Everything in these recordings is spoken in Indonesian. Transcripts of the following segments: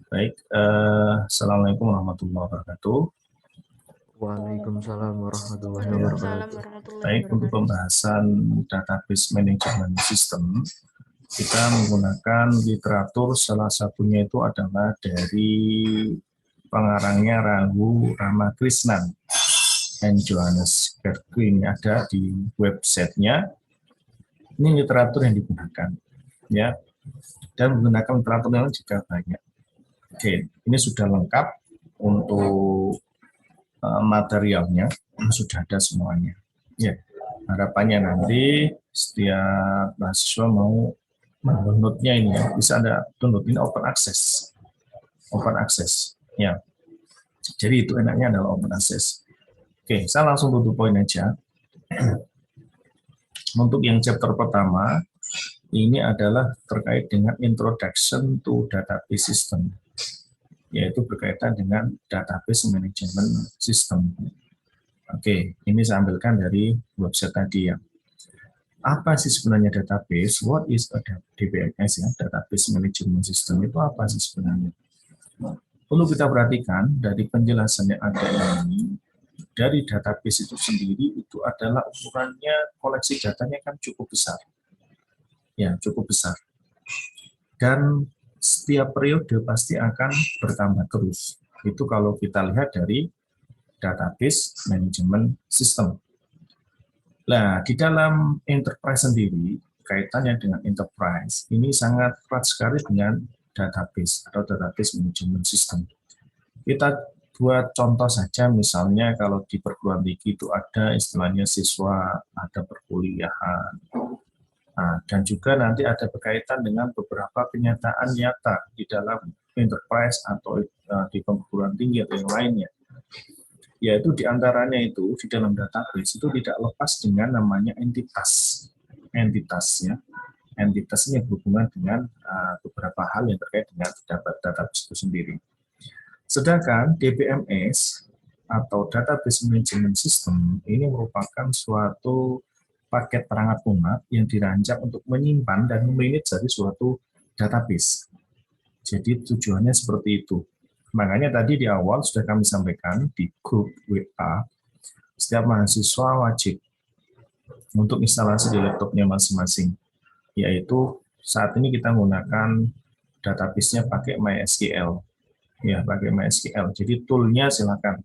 Baik, Assalamualaikum warahmatullahi wabarakatuh. Waalaikumsalam warahmatullahi Waalaikumsalam wabarakatuh. warahmatullahi Baik, untuk wabarakatuh. pembahasan database management system, kita menggunakan literatur, salah satunya itu adalah dari pengarangnya Raghu Ramakrishnan dan Johannes Berkeley. Ini ada di websitenya. Ini literatur yang digunakan, ya, dan menggunakan literatur yang juga banyak. Oke, ini sudah lengkap untuk materialnya, sudah ada semuanya. Ya, harapannya nanti setiap mahasiswa mau mendownloadnya ini ya, bisa ada download, ini open access, ya. Jadi itu enaknya adalah open access. Oke, saya langsung tutup poin aja. Untuk yang chapter pertama, ini adalah terkait dengan introduction to database system, yaitu berkaitan dengan database management system. Oke, ini saya ambilkan dari website tadi ya. Apa sih sebenarnya database? What is a DBMS ya? Database Management System itu apa sih sebenarnya? Perlu kita perhatikan dari penjelasan yang ada ini, dari database itu sendiri itu adalah ukurannya, koleksi datanya kan cukup besar. Ya, cukup besar. Dan setiap periode pasti akan bertambah terus. Itu kalau kita lihat dari database management system. Nah, di dalam enterprise sendiri, kaitannya dengan enterprise, ini sangat erat sekali dengan database atau database management system. Kita buat contoh saja, misalnya kalau di perguruan tinggi itu ada istilahnya siswa, ada perkuliahan, dan juga nanti ada berkaitan dengan beberapa kenyataan nyata di dalam enterprise atau di perguruan tinggi atau yang lainnya. Yaitu diantaranya itu di dalam database itu tidak lepas dengan namanya entitas ya. Entitas ini berhubungan dengan beberapa hal yang terkait dengan database itu sendiri. Sedangkan DBMS atau Database Management System ini merupakan suatu paket perangkat lunak yang dirancang untuk menyimpan dan memanage dari suatu database. Jadi tujuannya seperti itu. Makanya tadi di awal sudah kami sampaikan di grup WA, setiap mahasiswa wajib untuk instalasi di laptopnya masing-masing. Yaitu saat ini kita menggunakan database-nya pakai MySQL. Ya, pakai MySQL. Jadi tool-nya silakan.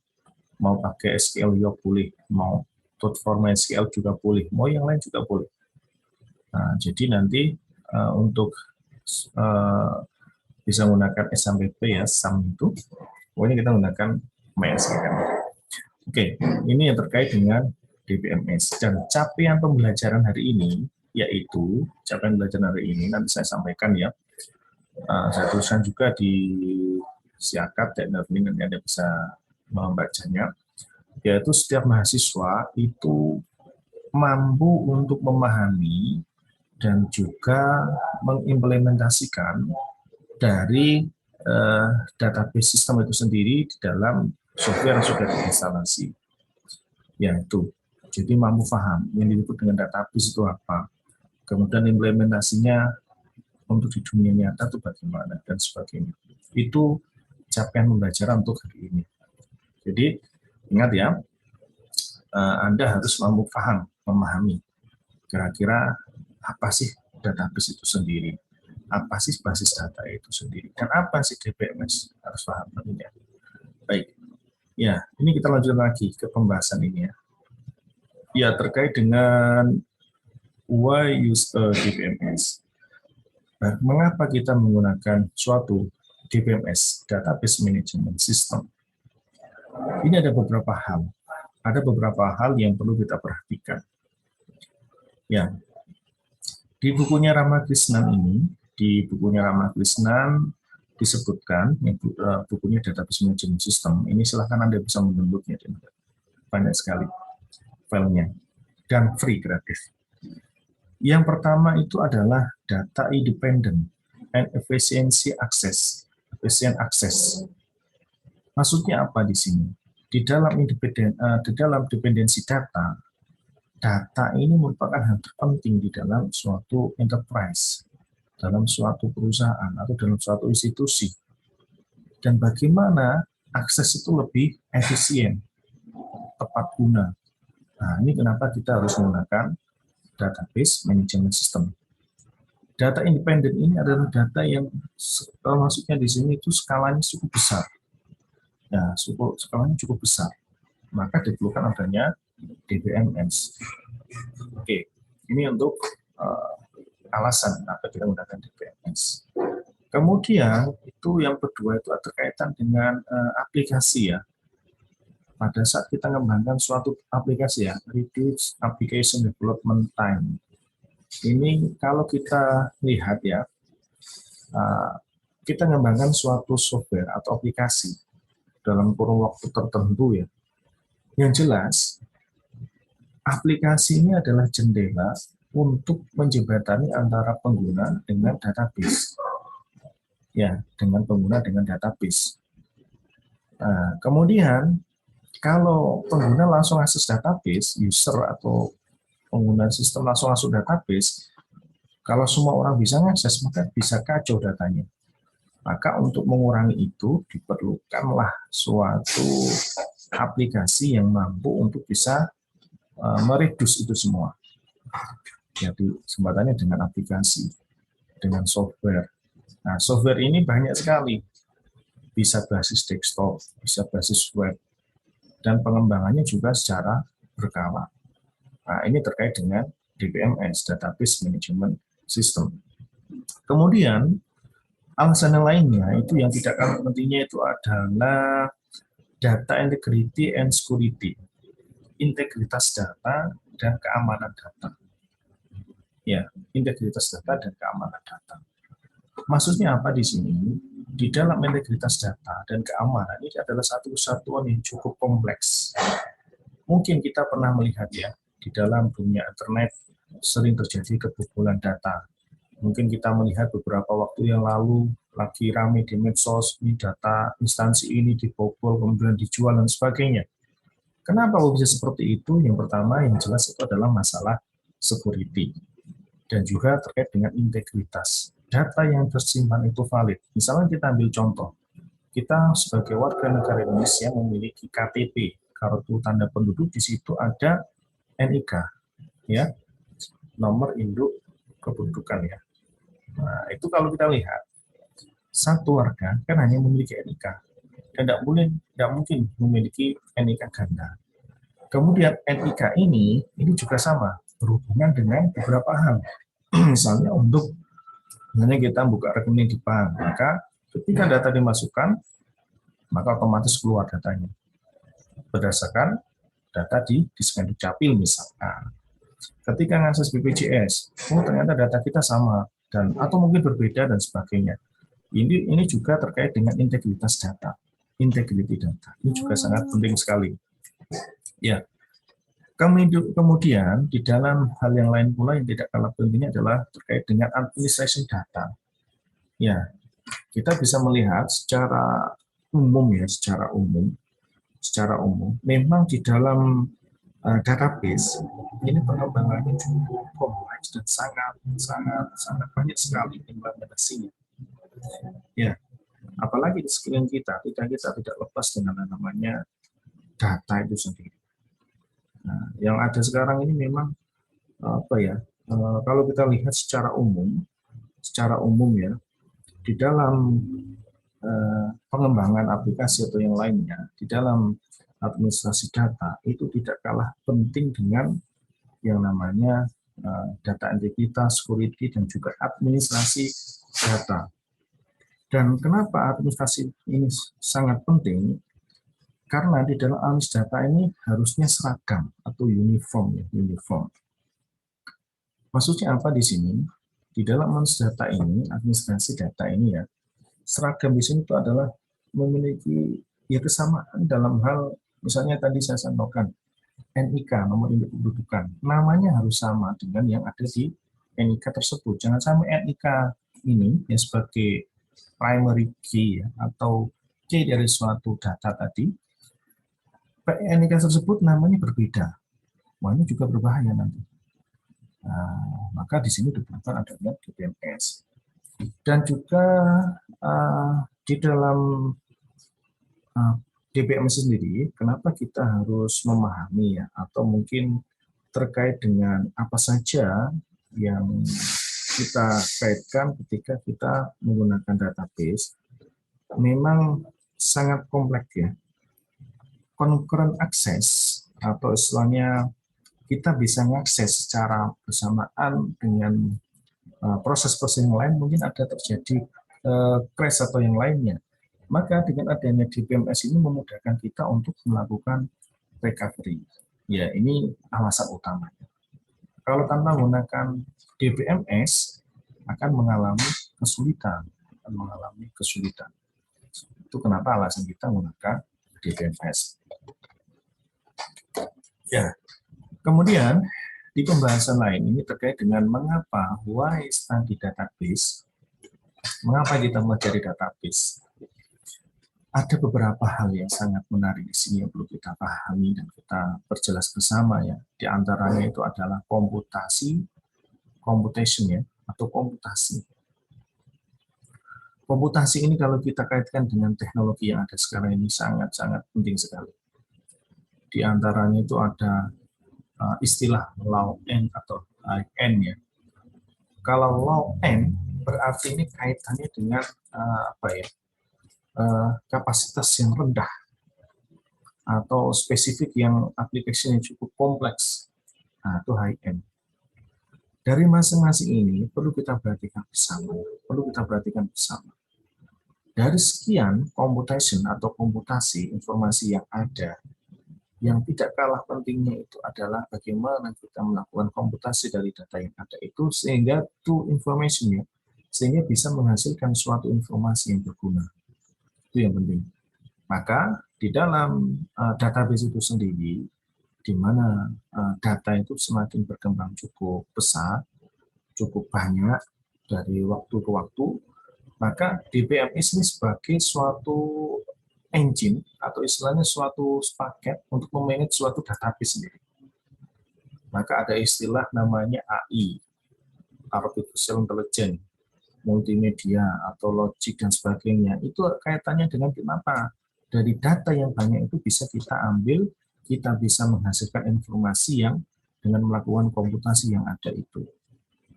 Mau pakai SQL juga boleh, mau form MySQL juga boleh, mau yang lain juga boleh. Nah, jadi nanti untuk bisa menggunakan S sampai P ya, SAM itu, pokoknya kita menggunakan MySQL. Oke, ini yang terkait dengan DBMS. Dan capaian pembelajaran hari ini, yaitu capaian pembelajaran hari ini, nanti saya sampaikan ya, saya tuliskan juga di Siakat dan nanti Anda bisa membacanya, yaitu setiap mahasiswa itu mampu untuk memahami dan juga mengimplementasikan dari database sistem itu sendiri di dalam software yang sudah diinstalasi. Ya itu. Jadi mampu paham yang disebut dengan database itu apa. Kemudian implementasinya untuk di dunia nyata itu bagaimana dan sebagainya. Itu capaian pembelajaran untuk hari ini. Jadi ingat ya, Anda harus mampu paham, memahami kira-kira apa sih database itu sendiri, apa sih basis data itu sendiri, dan apa sih DBMS, harus paham tentunya. Baik, ya ini kita lanjut lagi ke pembahasan ini ya. Ya terkait dengan why use a DBMS. Nah, mengapa kita menggunakan suatu DBMS, Database Management System? Ini ada beberapa hal. Ada beberapa hal yang perlu kita perhatikan. Ya, di bukunya Ramakrishnan ini, disebutkan, bukunya Database Management System, ini silahkan Anda bisa mendownloadnya, banyak sekali filenya, dan free, gratis. Yang pertama itu adalah data independent and efficient access. Maksudnya apa di sini? Di dalam dependensi data ini merupakan hal terpenting di dalam suatu enterprise. dalam suatu perusahaan atau dalam suatu institusi, dan bagaimana akses itu lebih efisien, tepat guna. Nah, ini kenapa kita harus menggunakan database management system. Data independen ini adalah data yang maksudnya di sini itu skalanya cukup besar. Ya, skalanya cukup besar. Maka diperlukan adanya DBMS. Oke, ini untuk alasan kenapa kita menggunakan DBMS. Kemudian itu yang kedua itu terkaitan dengan aplikasi ya. Pada saat kita mengembangkan suatu aplikasi ya, reduce application development time. Ini kalau kita lihat ya, kita mengembangkan suatu software atau aplikasi dalam kurun waktu tertentu ya. Yang jelas, aplikasi ini adalah jendela untuk menjembatani antara pengguna dengan database. Ya, dengan pengguna dengan database. Nah, kemudian kalau pengguna langsung akses database, user atau pengguna sistem langsung masuk database, kalau semua orang bisa mengakses, maka bisa kacau datanya. Maka untuk mengurangi itu, diperlukanlah suatu aplikasi yang mampu untuk bisa meredus itu semua. Jadi, jembatannya dengan aplikasi, dengan software. Nah, software ini banyak sekali. Bisa basis desktop, bisa basis web, dan pengembangannya juga secara berkala. Nah, ini terkait dengan DBMS, Database Management System. Kemudian, alasan yang lainnya itu yang tidak kalah pentingnya itu adalah data integrity and security. Integritas data dan keamanan data. Ya, integritas data dan keamanan data. Maksudnya apa di sini? Di dalam integritas data dan keamanan ini adalah satu kesatuan yang cukup kompleks. Mungkin kita pernah melihat ya, di dalam dunia internet sering terjadi kebobolan data. Mungkin kita melihat beberapa waktu yang lalu lagi ramai di medsos, ini data instansi ini dibobol, kemudian dijual dan sebagainya. Kenapa bisa seperti itu? Yang pertama yang jelas itu adalah masalah security dan juga terkait dengan integritas. Data yang tersimpan itu valid. Misalnya kita ambil contoh, kita sebagai warga negara Indonesia memiliki KTP, kartu tanda penduduk, di situ ada NIK, ya, nomor induk kependudukan ya. Nah, itu kalau kita lihat, satu warga kan hanya memiliki NIK, dan tidak mungkin memiliki NIK ganda. Kemudian NIK ini juga sama, berhubungan dengan beberapa hal. Misalnya untuk kita buka rekening di bank, maka ketika data dimasukkan, maka otomatis keluar datanya berdasarkan data di Dispenduk Capil misalkan. Ketika mengakses BPJS, ternyata data kita sama dan atau mungkin berbeda dan sebagainya. Ini juga terkait dengan integritas data, integrity data. Ini juga sangat penting sekali. Ya. Kemudian di dalam hal yang lain pula yang tidak kalah pentingnya adalah terkait dengan administration data. Ya, kita bisa melihat secara umum ya, secara umum, memang di dalam database ini pengembangannya cukup kompleks dan sangat banyak sekali implementasinya. Ya, apalagi di sekeliling kita tidak lepas dengan namanya data itu sendiri. Nah, yang ada sekarang ini memang apa ya? Kalau kita lihat secara umum ya, di dalam pengembangan aplikasi atau yang lainnya, di dalam administrasi data itu tidak kalah penting dengan yang namanya data integritas, security, dan juga administrasi data. Dan kenapa administrasi ini sangat penting? Karena di dalam administrasi data ini harusnya seragam atau uniform. Maksudnya apa di sini? Di dalam administrasi data ini ya, seragam di sini itu adalah memiliki ya kesamaan dalam hal, misalnya tadi saya sampaikan NIK, nomor induk kependudukan, namanya harus sama dengan yang ada di NIK tersebut. Jangan sampai NIK ini yang sebagai primary key ya, atau key dari suatu data tadi, NIK tersebut namanya berbeda. Wah, ini juga berbahaya nanti. Nah, maka di sini diperlukan adanya DBMS. Dan juga di dalam DBMS sendiri, kenapa kita harus memahami ya, atau mungkin terkait dengan apa saja yang kita kaitkan ketika kita menggunakan database, memang sangat kompleks ya. Concurrent access atau istilahnya kita bisa mengakses secara bersamaan dengan proses-proses yang lain, mungkin ada terjadi crash atau yang lainnya. Maka dengan adanya DBMS ini memudahkan kita untuk melakukan recovery. Ya, ini alasan utamanya. Kalau tanpa menggunakan DBMS akan mengalami kesulitan, Itu kenapa alasan kita menggunakan DBMS. Ya, kemudian di pembahasan lain ini terkait dengan mengapa why study database, mengapa kita mempelajari database. Ada beberapa hal yang sangat menarik di sini yang perlu kita pahami dan kita perjelas bersama ya. Di antaranya itu adalah computation ya, atau komputasi. Komputasi ini kalau kita kaitkan dengan teknologi yang ada sekarang ini sangat-sangat penting sekali. Di antaranya itu ada istilah law N atau N ya. Kalau law N berarti ini kaitannya dengan kapasitas yang rendah atau spesifik yang aplikasinya cukup kompleks, itu high end. Dari masing-masing ini perlu kita perhatikan bersama. Dari sekian computation atau komputasi informasi yang ada, yang tidak kalah pentingnya itu adalah bagaimana kita melakukan komputasi dari data yang ada itu sehingga information-nya sehingga bisa menghasilkan suatu informasi yang berguna. Itu yang penting. Maka di dalam database itu sendiri, di mana data itu semakin berkembang cukup besar, cukup banyak dari waktu ke waktu, maka DBMS ini sebagai suatu engine atau istilahnya suatu paket untuk memanage suatu database sendiri. Maka ada istilah namanya AI, Artificial Intelligence, multimedia atau logik dan sebagainya. Itu kaitannya dengan kenapa dari data yang banyak itu bisa kita ambil, kita bisa menghasilkan informasi yang dengan melakukan komputasi yang ada itu.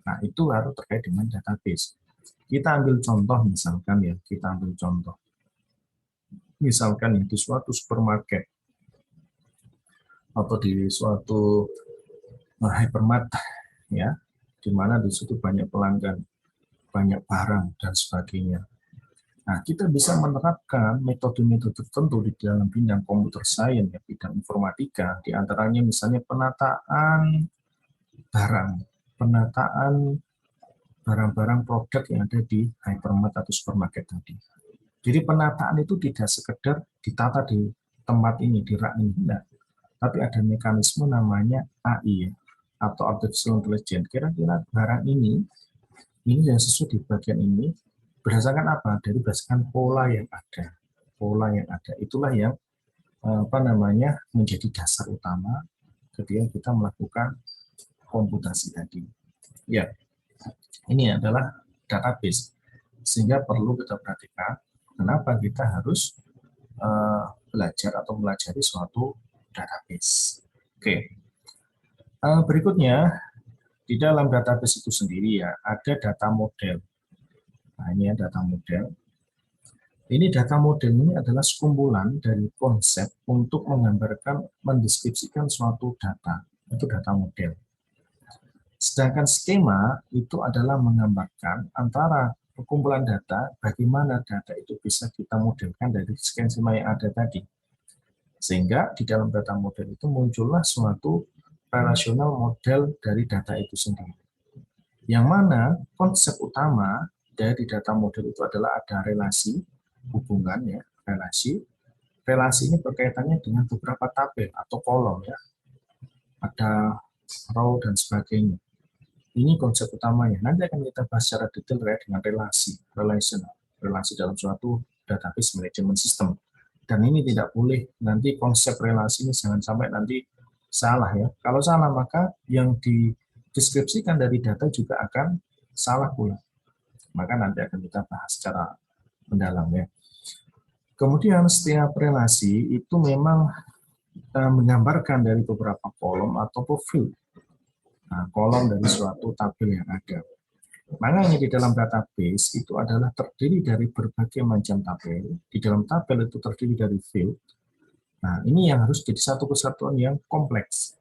Nah, itu harus terkait dengan database. Kita ambil contoh misalkan ya, misalkan di suatu supermarket atau di suatu hypermart ya, di mana di situ banyak pelanggan, banyak barang dan sebagainya. Nah, kita bisa menerapkan metode-metode tertentu di dalam bidang komputer science, ya, bidang informatika, di antaranya misalnya penataan barang-barang produk yang ada di hypermart atau supermarket tadi. Jadi penataan itu tidak sekedar ditata di tempat ini, di rak ini, enggak. Tapi ada mekanisme namanya AI, ya, atau Artificial Intelligence. Kira-kira barang ini yang sesuai di bagian ini, berdasarkan apa? Dari berdasarkan pola yang ada. Itulah yang menjadi dasar utama ketika kita melakukan komputasi tadi. Ya, ini adalah database. Sehingga perlu kita perhatikan kenapa kita harus belajar atau melajari suatu database. Oke. Berikutnya, di dalam database itu sendiri ya ada data model. Nah, ini ya data model. Ini data model ini adalah sekumpulan dari konsep untuk menggambarkan, mendeskripsikan suatu data. Itu data model. Sedangkan skema itu adalah menggambarkan antara kumpulan data, bagaimana data itu bisa kita modelkan dari skema yang ada tadi. Sehingga di dalam data model itu muncullah suatu relational model dari data itu sendiri. Yang mana konsep utama dari data model itu adalah ada relasi, hubungan ya, relasi. Relasi ini berkaitannya dengan beberapa tabel atau kolom ya. Ada row dan sebagainya. Ini konsep utamanya. Nanti akan kita bahas secara detail terkait dengan relasi dalam suatu database management system. Dan ini tidak boleh nanti konsep relasi ini jangan sampai nanti salah ya. Kalau salah maka yang dideskripsikan dari data juga akan salah pula. Maka nanti akan kita bahas secara mendalam ya. Kemudian setiap relasi itu memang menggambarkan dari beberapa kolom atau profil. Nah, kolom dari suatu tabel yang ada. Makanya di dalam database itu adalah terdiri dari berbagai macam tabel. Di dalam tabel itu terdiri dari field. Nah, ini yang harus jadi satu kesatuan yang kompleks.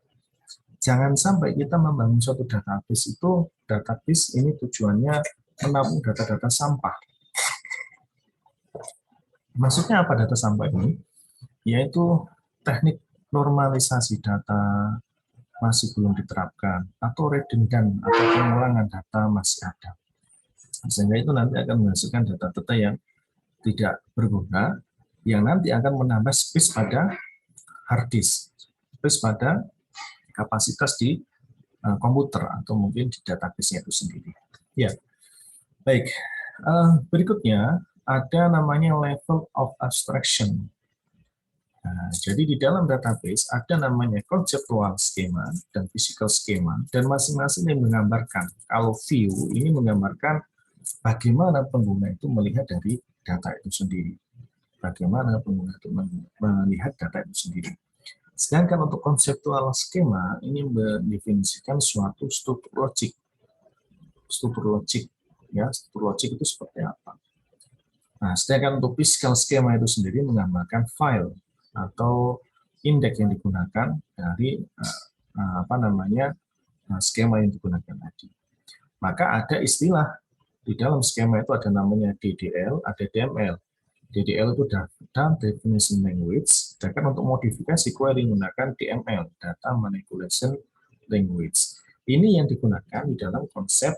Jangan sampai kita membangun suatu database itu, database ini tujuannya menampung data-data sampah. Maksudnya apa data sampah ini? Yaitu teknik normalisasi data masih belum diterapkan, atau redundant atau pengulangan data masih ada. Sehingga itu nanti akan menghasilkan data-data yang tidak berguna, yang nanti akan menambah space pada hard disk, space pada kapasitas di komputer atau mungkin di database-nya itu sendiri. Ya, baik. Berikutnya ada namanya level of abstraction. Nah, jadi di dalam database ada namanya conceptual schema dan physical schema, dan masing-masing yang menggambarkan. Kalau view ini menggambarkan bagaimana pengguna itu melihat dari data itu sendiri. Bagaimana pengguna itu melihat data itu sendiri. Sedangkan untuk conceptual schema ini mendefinisikan suatu struktur logik. Struktur logik, ya, struktur logik itu seperti apa. Nah, sedangkan untuk physical schema itu sendiri menggambarkan file atau indeks yang digunakan dari skema yang digunakan tadi. Maka ada istilah di dalam skema itu, ada namanya DDL, ada DML. DDL itu Data Definition Language, sedangkan untuk modifikasi query menggunakan DML, Data Manipulation Language. Ini yang digunakan di dalam konsep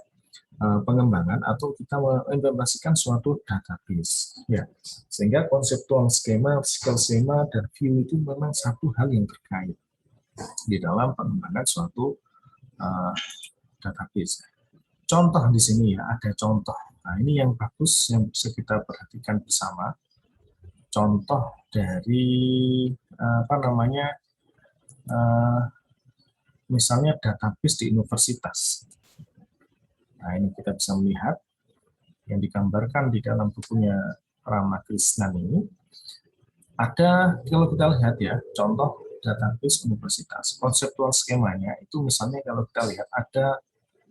pengembangan atau kita mengimplementasikan suatu database. Ya, sehingga konseptual skema, physical schema, dan view itu memang satu hal yang terkait di dalam pengembangan suatu database. Contoh di sini ya, ada contoh. Nah, ini yang bagus yang bisa kita perhatikan bersama. Contoh dari misalnya database di universitas. Nah, ini kita bisa melihat yang digambarkan di dalam bukunya Ramakrishnan ini. Ada, kalau kita lihat ya, contoh database universitas. Konseptual skemanya itu misalnya kalau kita lihat ada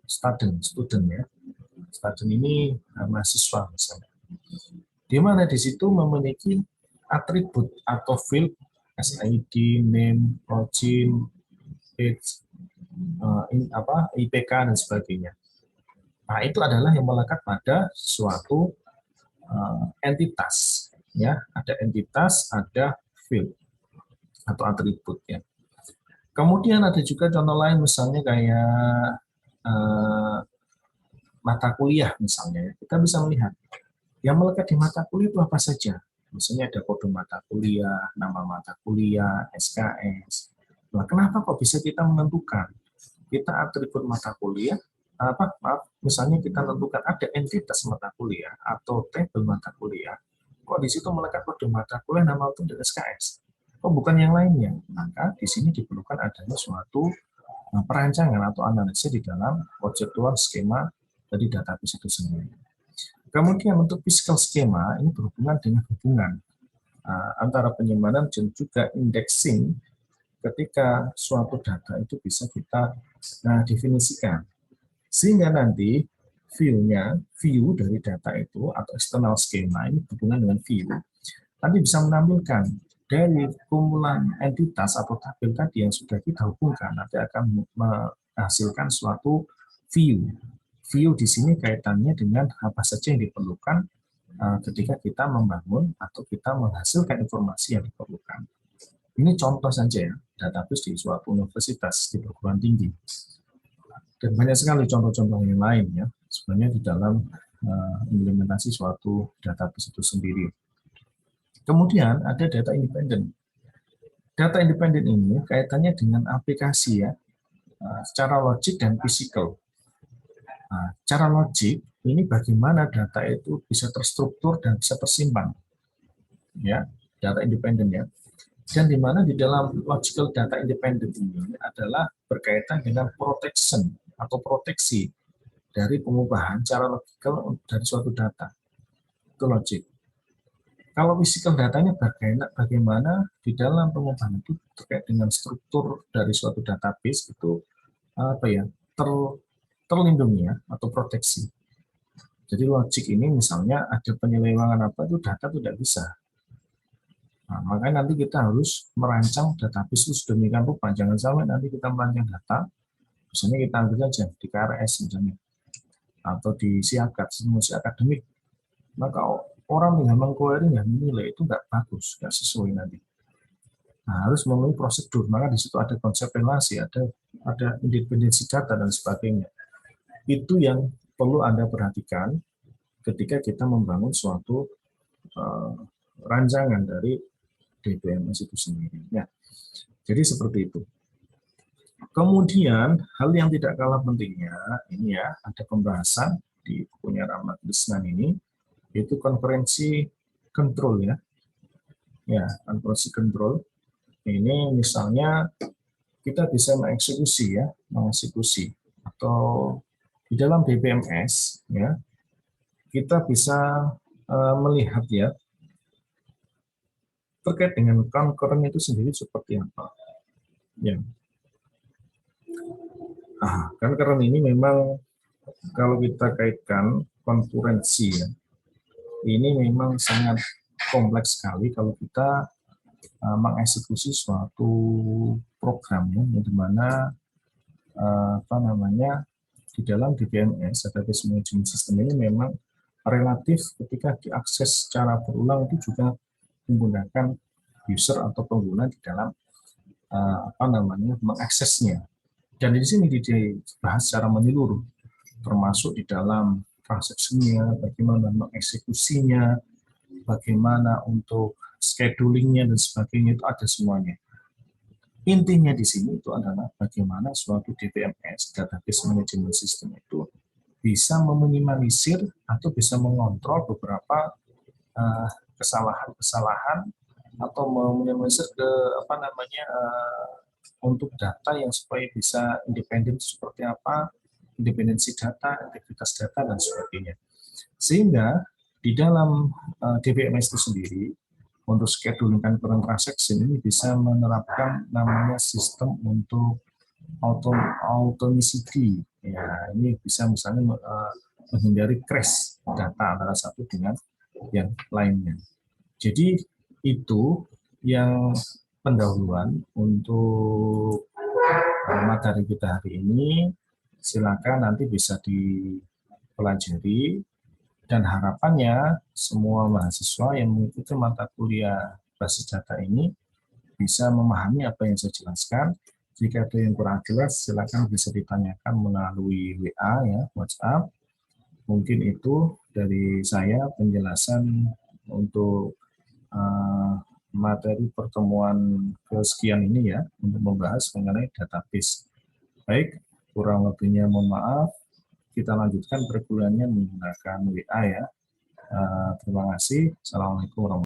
student ya. Student ini mahasiswa misalnya. Di mana di situ memiliki atribut atau field SID, name, login, age, IPK dan sebagainya. Nah, itu adalah yang melekat pada suatu entitas, ya. Ada entitas, ada field atau atribut, ya. Kemudian ada juga contoh lain, misalnya kayak mata kuliah, misalnya. Kita bisa melihat yang melekat di mata kuliah itu apa saja. Misalnya ada kode mata kuliah, nama mata kuliah, SKS. Nah, kenapa kok bisa kita menentukan? Kita atribut mata kuliah, misalnya kita tentukan ada entitas mata kuliah atau tabel mata kuliah, kok di situ melekat kode mata kuliah, nama itu dan SKS, kok bukan yang lainnya? Maka di sini diperlukan adanya suatu perancangan atau analisis di dalam conceptual skema dari database itu sendiri. Kemudian untuk physical schema ini berhubungan dengan hubungan antara penyimpanan dan juga indexing ketika suatu data itu bisa kita definisikan. Sehingga nanti view dari data itu atau external schema ini berhubungan dengan view, nanti bisa menampilkan dari kumpulan entitas atau tabel tadi yang sudah kita hubungkan, nanti akan menghasilkan suatu view. View di sini kaitannya dengan apa saja yang diperlukan ketika kita membangun atau kita menghasilkan informasi yang diperlukan. Ini contoh saja ya, database di suatu universitas di perguruan tinggi. Dan banyak sekali contoh-contoh yang lain ya, sebenarnya di dalam implementasi suatu database itu sendiri. Kemudian ada data independen. Data independen ini kaitannya dengan aplikasi ya, secara logik dan fisikal. Nah, cara logik ini bagaimana data itu bisa terstruktur dan bisa tersimpan, ya, data independen ya. Dan di mana di dalam logical data independent ini adalah berkaitan dengan protection atau proteksi dari pengubahan cara logikal dari suatu data. Itu logic. Kalau physical datanya bagaimana di dalam pengubahan itu terkait dengan struktur dari suatu database itu terlindungi ya, atau proteksi. Jadi logic ini misalnya ada penyelewengan apa itu data tidak bisa. Nah, makanya nanti kita harus merancang database itu sedemikian rupa. Jangan sampai nanti kita merancang data, misalnya kita ambil saja di KRS misalnya, atau di SIAGAT, simulasi akademik. Maka orang yang mengquery yang menilai itu nggak bagus, nggak sesuai nanti. Nah, harus memenuhi prosedur. Maka di situ ada konsep relasi, ada independensi data dan sebagainya. Itu yang perlu Anda perhatikan ketika kita membangun suatu rancangan dari DBMS itu sendiri. Ya, jadi seperti itu. Kemudian hal yang tidak kalah pentingnya ini ya, ada pembahasan di bukunya Rahmat Lisnan ini, yaitu konferensi control ya. Ya, konferensi control. Ini misalnya kita bisa mengeksekusi atau di dalam DBMS ya, kita bisa melihat ya terkait dengan concurrent itu sendiri seperti apa. Ya. Concurrent ini memang kalau kita kaitkan konkurensi ya, ini memang sangat kompleks sekali kalau kita mengeksekusi suatu program ya, di mana di dalam DBMS Database Management System ini memang relatif ketika diakses secara berulang itu juga menggunakan user atau pengguna di dalam mengaksesnya. Dan di sini dibahas secara menyeluruh, termasuk di dalam transaksinya, bagaimana mengeksekusinya, bagaimana untuk schedulingnya dan sebagainya, itu ada semuanya. Intinya di sini itu adalah bagaimana suatu DBMS, Database Management System itu bisa meminimalisir atau bisa mengontrol beberapa kesalahan-kesalahan atau meminimalisir untuk data yang supaya bisa independen seperti apa, independensi data, integritas data dan sebagainya. Sehingga di dalam DBMS itu sendiri untuk scheduling concurrent transaction ini bisa menerapkan namanya sistem untuk automaticity. Ya, ini bisa misalnya menghindari crash data antara satu dengan yang lainnya. Jadi itu yang pendahuluan untuk materi kita hari ini. Silakan nanti bisa dipelajari dan harapannya semua mahasiswa yang mengikuti mata kuliah basis data ini bisa memahami apa yang saya jelaskan. Jika ada yang kurang jelas, silakan bisa ditanyakan melalui WA ya, WhatsApp. Mungkin itu dari saya penjelasan untuk materi pertemuan kesekian ini ya, untuk membahas mengenai database. Baik, kurang lebihnya mohon maaf. Kita lanjutkan perkuliahannya menggunakan WA ya. Terima kasih. Assalamualaikum warahmatullahi wabarakatuh.